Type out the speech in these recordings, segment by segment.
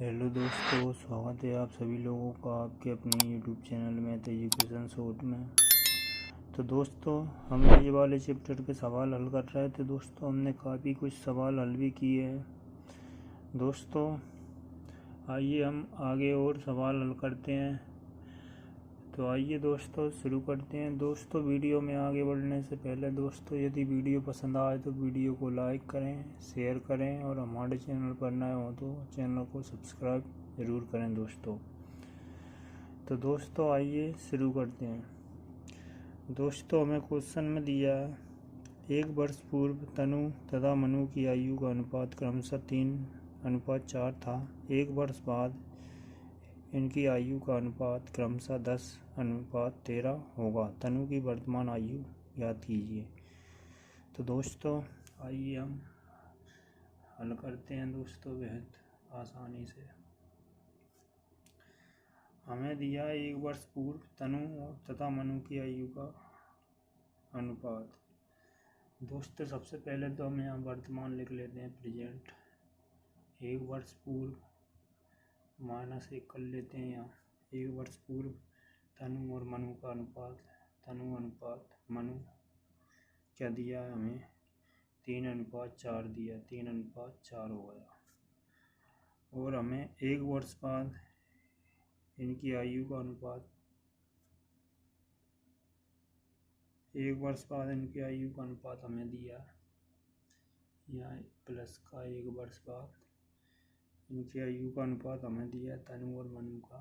Hello दोस्तों, स्वागत है आप सभी लोगों का आपके अपने यूट्यूब चैनल में एजुकेशन शॉर्ट में। तो दोस्तों, हम ये वाले चैप्टर के सवाल हल कर रहे थे। दोस्तों, हमने काफ़ी कुछ सवाल हल भी किए हैं। दोस्तों, आइए हम आगे और सवाल हल करते हैं। तो आइए दोस्तों शुरू करते हैं। दोस्तों, वीडियो में आगे बढ़ने से पहले दोस्तों, यदि वीडियो पसंद आए तो वीडियो को लाइक करें, शेयर करें और हमारे चैनल पर नए हो तो चैनल को सब्सक्राइब ज़रूर करें दोस्तों। तो दोस्तों आइए शुरू करते हैं। दोस्तों, हमें क्वेश्चन में दिया है, 1 वर्ष पूर्व तनु तथा मनु की आयु का अनुपात क्रमशः 3:4 था। 1 वर्ष बाद इनकी आयु का अनुपात क्रमशः 10:13 होगा। तनु की वर्तमान आयु ज्ञात कीजिए। तो दोस्तों आइए हम हल करते हैं दोस्तों बेहद आसानी से। हमें दिया है 1 वर्ष पूर्व तनु तथा मनु की आयु का अनुपात। दोस्तों, सबसे पहले तो हम यहाँ वर्तमान लिख लेते हैं, प्रेजेंट। 1 वर्ष पूर्व -1 कर लेते हैं यहाँ। 1 वर्ष पूर्व तनु और मनु का अनुपात, तनु अनुपात मनु क्या दिया है हमें, 3:4 दिया, 3:4 हो गया। और हमें 1 वर्ष बाद इनकी आयु का अनुपात, 1 वर्ष बाद इनकी आयु का अनुपात हमें दिया, यहाँ प्लस का 1 वर्ष बाद इनकी आयु का अनुपात हमें दिया तनु और मनु का।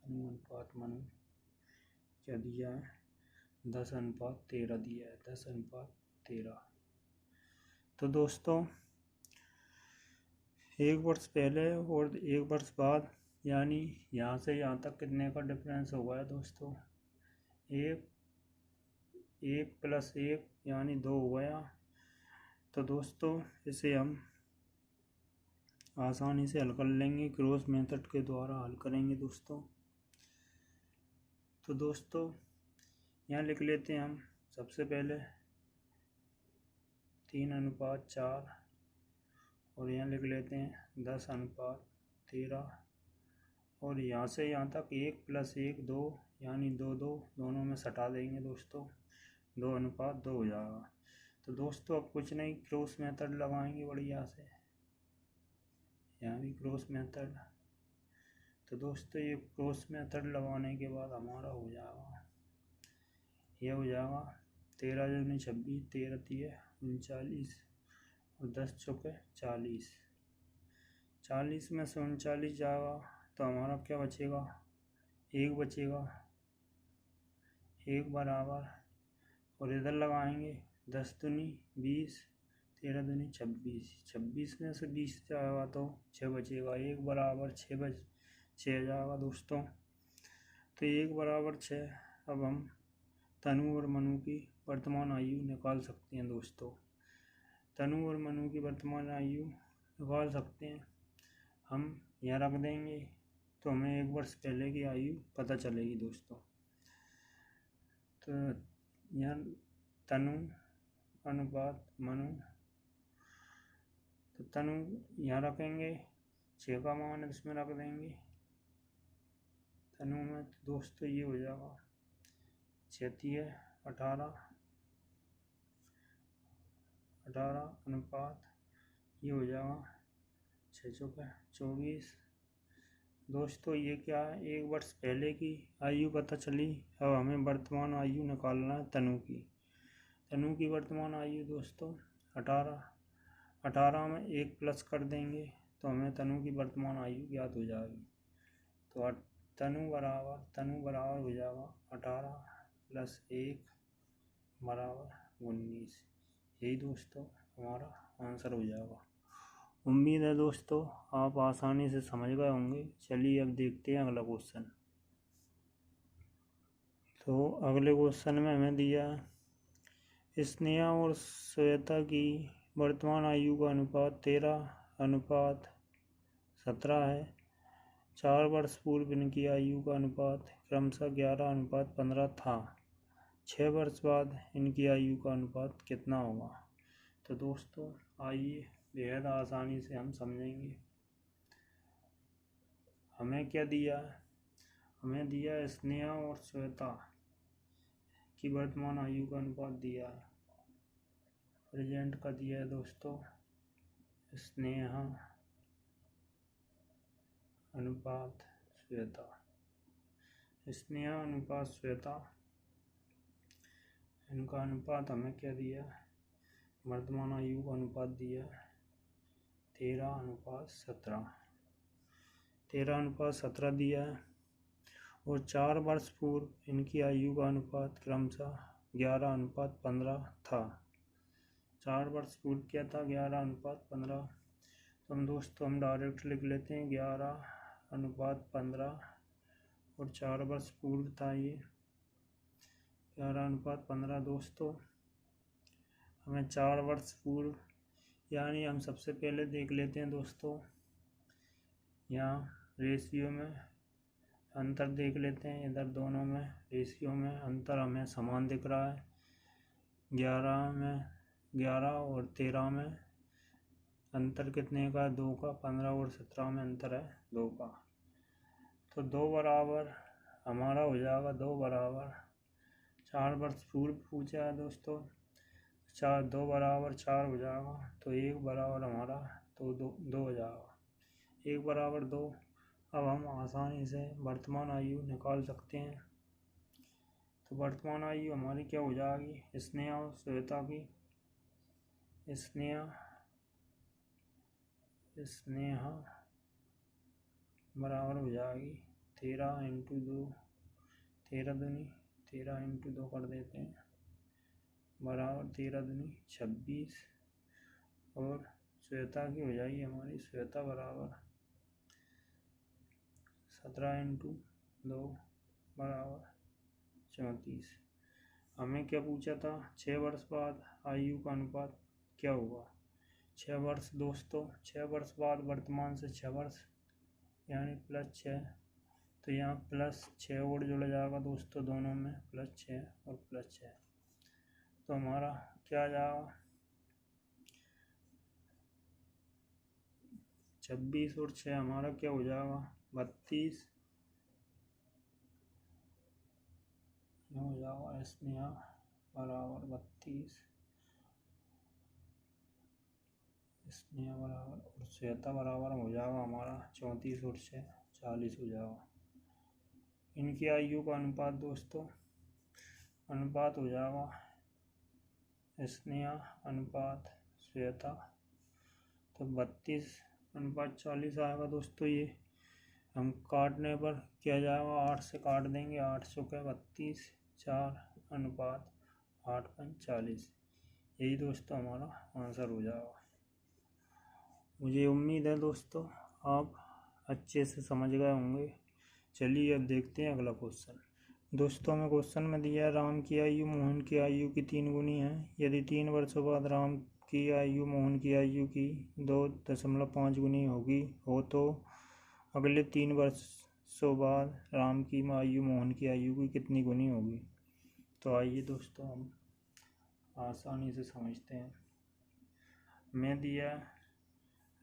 तनु अनुपात मनु क्या दिया है, 10:13 दिया है, 10:13। तो दोस्तों, 1 वर्ष पहले और 1 वर्ष बाद, यानी यहाँ से यहाँ तक कितने का डिफरेंस हो गया दोस्तों, 1 + 1 यानी 2 हो गया। तो दोस्तों इसे हम आसानी से हल कर लेंगे, क्रॉस मेथड के द्वारा हल करेंगे दोस्तों। तो दोस्तों यहाँ लिख लेते हैं हम सबसे पहले 3:4 और यहाँ लिख लेते हैं 10:13 और यहाँ से यहाँ तक 1 + 1 2 यानी 2 दोनों में सटा देंगे दोस्तों, 2:2 हो जाएगा। तो दोस्तों अब कुछ नहीं, क्रॉस मेथड लगाएंगे बढ़िया से, यहाँ भी क्रॉस मेथड। तो दोस्तों ये क्रॉस मेथड लगाने के बाद हमारा हो जाएगा, ये हो जाएगा 13 दूनी 26, 13 तिये 39 और 10 चौके 40। 40 में से 39 जाएगा तो हमारा क्या बचेगा, 1 बचेगा, 1 बराबर। और इधर लगाएंगे 10 दूनी 20, 13 दूनी 26, 26 में से 20 जाएगा तो 6 बचेगा, 1 बराबर 6 जाएगा दोस्तों। तो 1 बराबर 6। अब हम तनु और मनु की वर्तमान आयु निकाल सकते हैं दोस्तों। तनु और मनु की वर्तमान आयु निकाल सकते हैं हम, यहाँ रख देंगे तो हमें 1 वर्ष पहले की आयु पता चलेगी दोस्तों। तो यहाँ तनु अनुपात मनु, तो तनु यहाँ रखेंगे, 6 का मान है इसमें रख देंगे तनु में। तो दोस्तों ये हो जाएगा 6 तिये 18 अनुपात, ये हो जाएगा 6 चौके 24। दोस्तों ये क्या है, 1 वर्ष पहले की आयु पता चली। अब हमें वर्तमान आयु निकालना है तनु की। तनु की वर्तमान आयु दोस्तों 18 में 1 प्लस कर देंगे तो हमें तनु की वर्तमान आयु ज्ञात हो जाएगी। तो तनु बराबर हो जाएगा 18 + 1 बराबर 19। यही दोस्तों हमारा आंसर हो जाएगा। उम्मीद है दोस्तों आप आसानी से समझ गए होंगे। चलिए अब देखते हैं अगला क्वेश्चन। तो अगले क्वेश्चन में हमें दिया स्नेहा और श्वेता की वर्तमान आयु का अनुपात 13:17 है। 4 वर्ष पूर्व इनकी आयु का अनुपात क्रमशः 11:15 था। 6 वर्ष बाद इनकी आयु का अनुपात कितना होगा। तो दोस्तों आइए बेहद आसानी से हम समझेंगे। हमें क्या दिया है, हमें दिया है स्नेहा और श्वेता की वर्तमान आयु का अनुपात दिया है। प्रेजेंट का दिया है दोस्तों स्नेहा अनुपात श्वेता, स्नेहा अनुपात श्वेता, इनका अनुपात हमें क्या दिया है, वर्तमान आयु का अनुपात दिया है 13:17, 13:17 दिया है। और 4 वर्ष पूर्व इनकी आयु का अनुपात क्रमशः 11:15 था। 4 वर्ष पूर्व क्या था, 11:15। तो हम डायरेक्ट लिख लेते हैं 11:15 और 4 वर्ष पूर्व था ये 11:15। दोस्तों हमें 4 वर्ष पूर्व यानी हम सबसे पहले देख लेते हैं दोस्तों, यहाँ रेशियो में अंतर देख लेते हैं। इधर दोनों में रेशियो में अंतर हमें समान दिख रहा है। 11 और 13 में अंतर कितने का, 2 का। 15 और 17 में अंतर है 2 का। तो 2 बराबर हमारा हो जाएगा 2 बराबर 4 वर्ष पूर्व पूछा है दोस्तों। 2 बराबर 4 हो जाएगा, तो 1 बराबर हमारा तो 2 हो जाएगा, 1 बराबर 2। अब हम आसानी से वर्तमान आयु निकाल सकते हैं। तो वर्तमान आयु हमारी क्या हो जाएगी, स्नेहा और श्वेता की, स्नेहा बराबर हो जाएगी 13 × 2, 13 दूनी 13 × 2 कर देते हैं, बराबर 13 दूनी 26। और श्वेता की हो जाएगी हमारी, श्वेता बराबर 17 × 2 बराबर 34। हमें क्या पूछा था, 6 वर्ष बाद आयु का अनुपात क्या होगा। 6 वर्ष दोस्तों, 6 वर्ष बाद वर्तमान से 6 वर्ष यानी +6, तो यहाँ +6 और जुड़ जाएगा दोस्तों, दोनों में +6 और +6। तो हमारा क्या आ जाएगा, 26 और 6 हमारा क्या हो जाएगा 32 हो जाएगा। स्नेहा बराबर 32, स्नेहा बराबर, और श्वेता बराबर हो जाएगा हमारा 34 और 6 40 हो जाएगा। इनकी आयु का अनुपात दोस्तों, अनुपात हो जाएगा स्नेहा अनुपात श्वेता, तो 32:40 आएगा दोस्तों। ये हम काटने पर क्या जाएगा, 8 से काट देंगे, 8 चौके 32, 4:8:40। यही दोस्तों हमारा आंसर हो जाएगा। मुझे उम्मीद है दोस्तों आप अच्छे से समझ गए होंगे। चलिए अब देखते हैं अगला क्वेश्चन। दोस्तों हमें क्वेश्चन में दिया है राम की आयु मोहन की आयु की 3 गुनी है। यदि 3 वर्षों बाद राम की आयु मोहन की आयु की 2.5 गुनी हो तो अगले 3 वर्षों बाद राम की आयु मोहन की आयु की कितनी गुनी होगी। तो आइए दोस्तों हम आसानी से समझते हैं। मैं दिया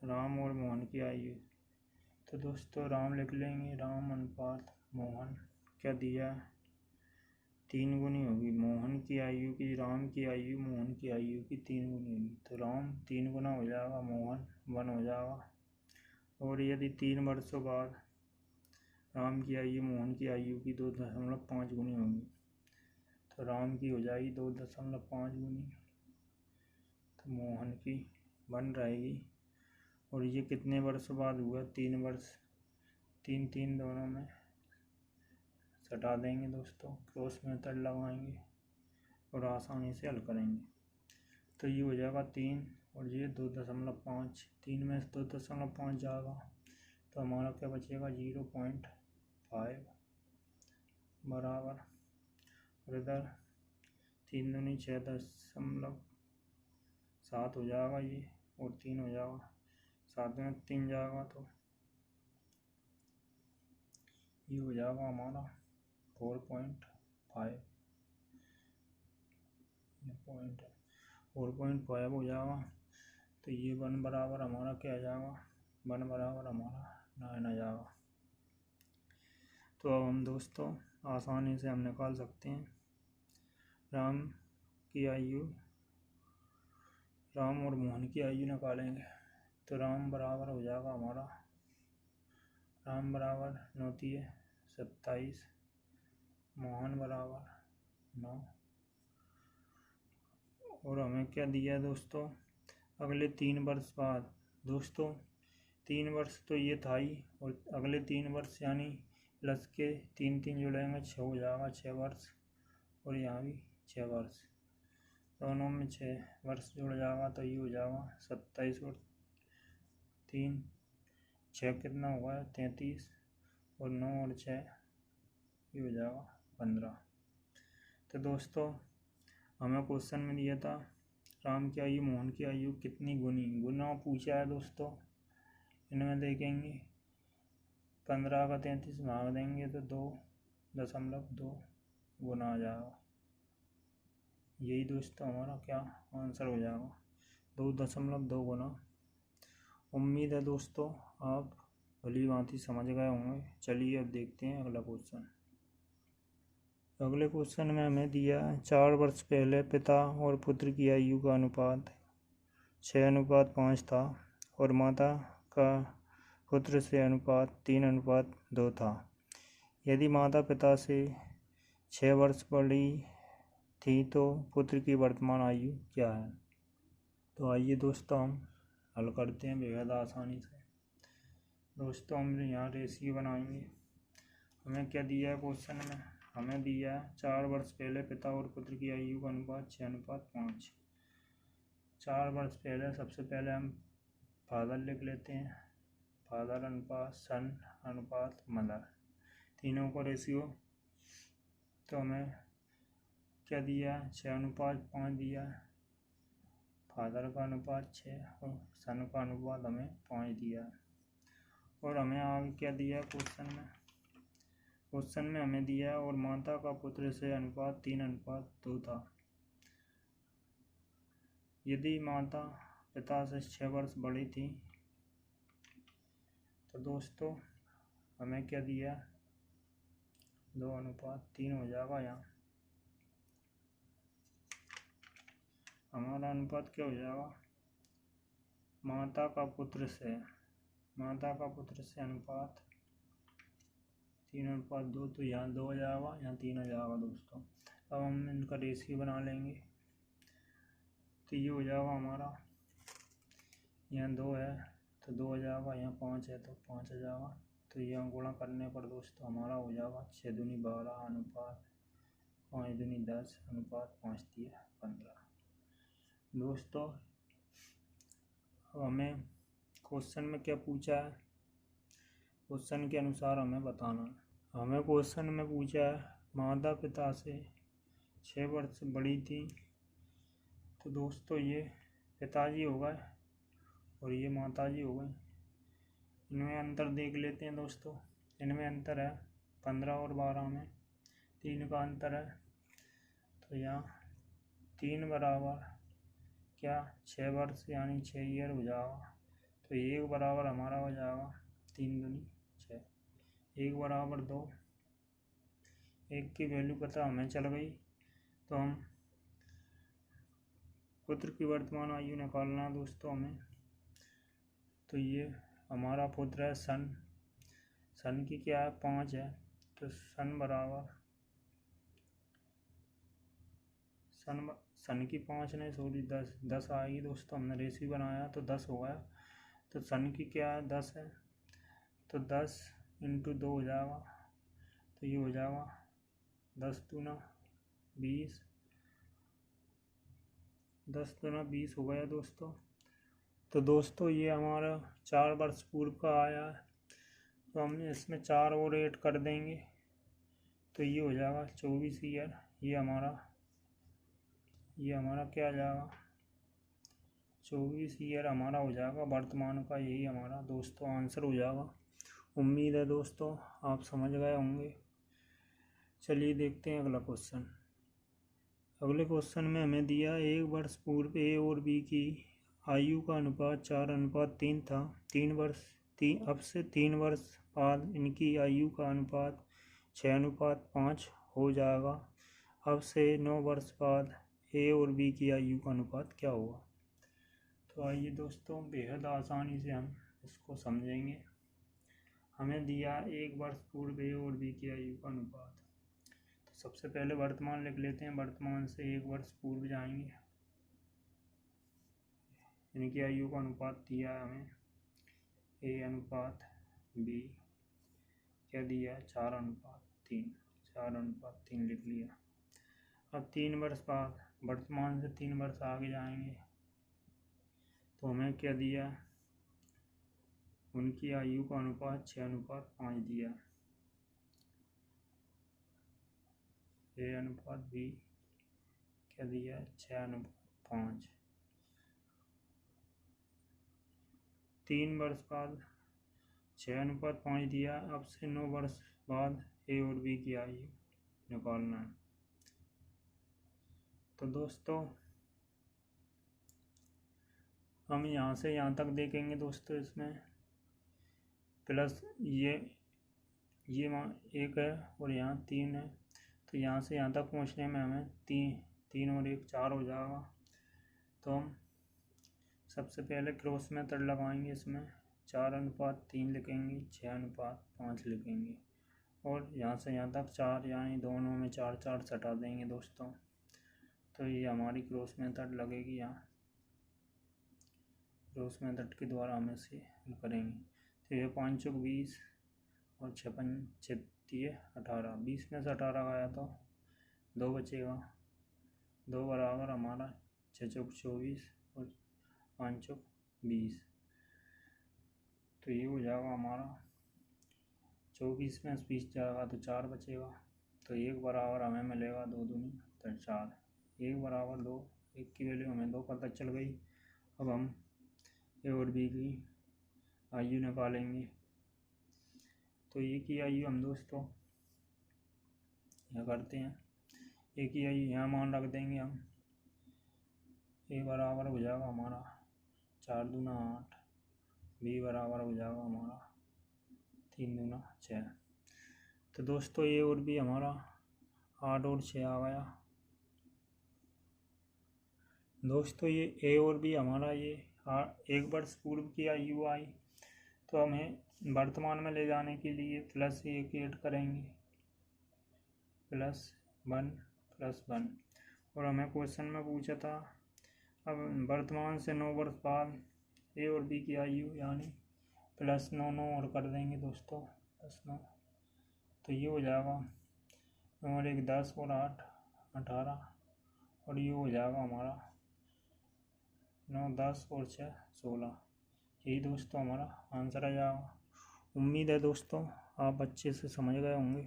राम और मोहन की आयु, तो दोस्तों राम लिख लेंगे, राम अनुपात मोहन क्या दिया 3 गुनी होगी मोहन की आयु की, राम की आयु मोहन की आयु की 3 गुनी होगी। तो राम 3 गुना हो जाएगा, मोहन 1 हो जाएगा। और यदि 3 वर्षों बाद राम की आयु मोहन की आयु की 2.5 गुनी होगी, तो राम की हो जाएगी 2.5 गुनी, तो मोहन की 1 रहेगी। और ये कितने वर्षों बाद हुआ, 3 वर्ष, 3 दोनों में सटा देंगे दोस्तों, क्रॉस मेथड लगाएंगे और आसानी से हल करेंगे। तो ये हो जाएगा 3 और ये 2.5, 3 में 2.5 जाएगा, तो हमारा क्या बचेगा 0.5 बराबर, और इधर 3 दूनी 6.7 हो जाएगा ये, और 3 हो जाएगा, 7 में 3 जाएगा, तो ये हो जाएगा हमारा 4.5, 4.5 हो जाएगा। तो ये 1 बराबर हमारा क्या आ जाएगा, 1 बराबर हमारा 9 आ जाएगा। तो अब हम दोस्तों आसानी से हम निकाल सकते हैं राम की आयु, राम और मोहन की आयु निकालेंगे। तो राम बराबर हो जाएगा हमारा, राम बराबर 9 × 27, मोहन बराबर 9। और हमें क्या दिया है दोस्तों, अगले 3 वर्ष बाद। दोस्तों 3 वर्ष तो ये था ही, और अगले 3 वर्ष यानी प्लस के 3 जुड़ेंगे 6 हो जाएगा 6 वर्ष, और यहाँ भी 6 वर्ष, दोनों में 6 वर्ष जुड़ जाएगा तो ये हो जाएगा 27 और 3 6 कितना होगा 33, और 9 और 6 ये हो जाएगा 15। तो दोस्तों हमें क्वेश्चन में दिया था राम की आयु मोहन की आयु कितनी गुना पूछा है दोस्तों। इनमें देखेंगे 15 का 33 भाग देंगे तो 2.2 गुना आ जाएगा। यही दोस्तों हमारा क्या आंसर हो जाएगा, 2.2 गुना। उम्मीद है दोस्तों आप भली भांति समझ गए होंगे। चलिए अब देखते हैं अगला क्वेश्चन। अगले क्वेश्चन में हमें दिया 4 वर्ष पहले पिता और पुत्र की आयु का अनुपात 6:5 था और माता का पुत्र से अनुपात 3:2 था। यदि माता पिता से 6 वर्ष बड़ी थी तो पुत्र की वर्तमान आयु क्या है। तो आइए दोस्तों हम हल करते हैं बेहद आसानी से। दोस्तों हम यहाँ रेशियो बनाएंगे। हमें क्या दिया है क्वेश्चन में, हमें दिया है 4 वर्ष पहले पिता और पुत्र की आयु का अनुपात 6:5। 4 वर्ष पहले सबसे पहले हम फादर लिख लेते हैं, फादर अनुपात सन अनुपात मदर, तीनों का रेशियो। तो हमें क्या दिया है 6:5 दिया है, फादर का अनुपात 6 और सन का अनुपात हमें 5 दिया है। और हमें आगे क्या दिया है क्वेश्चन में हमें दिया और माता का पुत्र से अनुपात 3:2 था। यदि माता पिता से 6 वर्ष बड़ी थी तो दोस्तों हमें क्या दिया 2:3 हो जाएगा। यहाँ हमारा अनुपात क्या हो जाएगा, माता का पुत्र से अनुपात 3:2, तो यहाँ 2 हो जाएगा, यहाँ 3 हो जाएगा दोस्तों। अब हम इनका रेशियो बना लेंगे तो ये हो जाएगा हमारा, यहाँ 2 है तो 2 हो जाएगा, यहाँ 5 है तो 5 हो जाएगा। तो यहाँ गुणा करने पर दोस्तों हमारा हो जाएगा 6 दूनी 12 अनुपात 5 दूनी 10 अनुपात 5 दिया 15। दोस्तों अब हमें क्वेश्चन में क्या पूछा है, क्वेश्चन के अनुसार हमें बताना है। हमें क्वेश्चन में पूछा है माता पिता से 6 वर्ष बड़ी थी, तो दोस्तों ये पिताजी हो गए और ये माताजी हो गई। इनमें अंतर देख लेते हैं दोस्तों। इनमें अंतर है 15 और 12 में 3 का अंतर है। तो यहाँ 3 बराबर क्या 6 वर्ष यानी 6 ईयर हो जाएगा। तो 1 बराबर हमारा हो जाएगा 3 दूनी 6, 1 बराबर 2। 1 की वैल्यू पता हमें चल गई तो हम पुत्र की वर्तमान आयु निकालना है दोस्तों हमें। तो ये हमारा पुत्र है सन की क्या है 5 है, तो सन बराबर सन की 5 नहीं सॉरी 10 आएगी दोस्तों। हमने रेशियो बनाया तो 10 हो गया। तो सन की क्या है 10 है, तो 10 × 2 हो जाएगा, तो ये हो जाएगा 10 दूना 20, 10 दूना 20 हो गया दोस्तों। तो दोस्तों ये हमारा 4 वर्ष पूर्व का आया है, तो हम इसमें 4 और ऐड कर देंगे तो ये हो जाएगा 24 ईयर। ये हमारा क्या आ जाएगा 24 ईयर हमारा हो जाएगा वर्तमान का। यही हमारा दोस्तों आंसर हो जाएगा। उम्मीद है दोस्तों आप समझ गए होंगे। चलिए देखते हैं अगला क्वेश्चन। अगले क्वेश्चन में हमें दिया 1 वर्ष पूर्व ए और बी की आयु का अनुपात 4:3 था। अब से 3 वर्ष बाद इनकी आयु का अनुपात 6:5 हो जाएगा। अब से 9 वर्ष बाद ए और बी की आयु का अनुपात क्या होगा। तो आइए दोस्तों, बेहद आसानी से हम इसको समझेंगे। हमें दिया 1 वर्ष पूर्व ए और बी की आयु का अनुपात। तो सबसे पहले वर्तमान लिख लेते हैं। वर्तमान से 1 वर्ष पूर्व जाएंगे। इनकी आयु का अनुपात दिया है हमें ए अनुपात बी, क्या दिया 4:3। 4:3 लिख लिया। अब 3 वर्ष बाद, वर्तमान से 3 वर्ष आगे जाएंगे तो हमें क्या दिया, उनकी आयु का अनुपात 6:5 दिया। ए अनुपात बी क्या दिया 6:5। 3 वर्ष बाद 6:5 दिया। अब से 9 वर्ष बाद ए और बी की आयु निकालना है। तो दोस्तों हम यहाँ से यहाँ तक देखेंगे दोस्तों, इसमें प्लस ये 1 है और यहाँ 3 है। तो यहाँ से यहाँ तक पहुँचने में हमें 3 और 1 4 हो जाएगा। तो हम सबसे पहले क्रॉस मेथड लगाएंगे। इसमें 4:3 लिखेंगे, 6:5 लिखेंगे और यहाँ से यहाँ तक 4, यानी दोनों में 4 4 हटा देंगे दोस्तों। तो ये हमारी क्रॉस मेथड लगेगी। यहाँ क्रॉस मेथड के द्वारा हम इसे हल करेंगे। तो ये 5 चौक 20 और 6 5 18। 20 में से 18 गया तो 2 बचेगा। 2 बराबर हमारा 6 चौक 24 और 5 चौक 20। तो ये हो जाएगा हमारा 24 में 20 जाएगा तो 4 बचेगा। तो 1 बराबर हमें मिलेगा 2 दूनी 4। 1 बराबर 2, 1 की वैल्यू हमें 2 पता चल गई। अब हम ए और बी की आयु निकालेंगे। तो ए की आयु हम दोस्तों यह करते हैं, ए की आयु यहाँ मान रख देंगे हम। ए बराबर हो जाएगा हमारा 4 दूना 8, बी बराबर हो जाएगा हमारा 3 दूना 6। तो दोस्तों ए और बी हमारा 8 और 6 आ गया। दोस्तों ये ए और बी हमारा ये 1 वर्ष पूर्व की आयु आई। तो हमें वर्तमान में ले जाने के लिए +1 ऐड करेंगे, +1 और हमें क्वेश्चन में पूछा था अब वर्तमान से 9 वर्ष बाद ए और बी की आयु, यानी +9 और कर देंगे दोस्तों, +9। तो ये हो जाएगा और 1 10 और 8 18 और ये हो जाएगा हमारा 9 10 और 6 16। यही दोस्तों हमारा आंसर आ जाएगा। उम्मीद है दोस्तों आप अच्छे से समझ गए होंगे।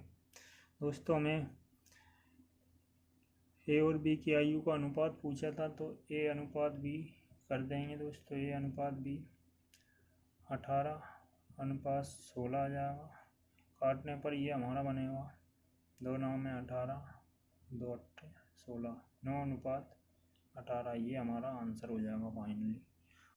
दोस्तों हमें ए और बी की आयु का अनुपात पूछा था, तो ए अनुपात बी कर देंगे दोस्तों। ए अनुपात बी 18:16 आ जाएगा। काटने पर ये हमारा बनेगा 2 9 में 18, 2 8 16, 9:18। ये हमारा आंसर हो जाएगा फाइनली।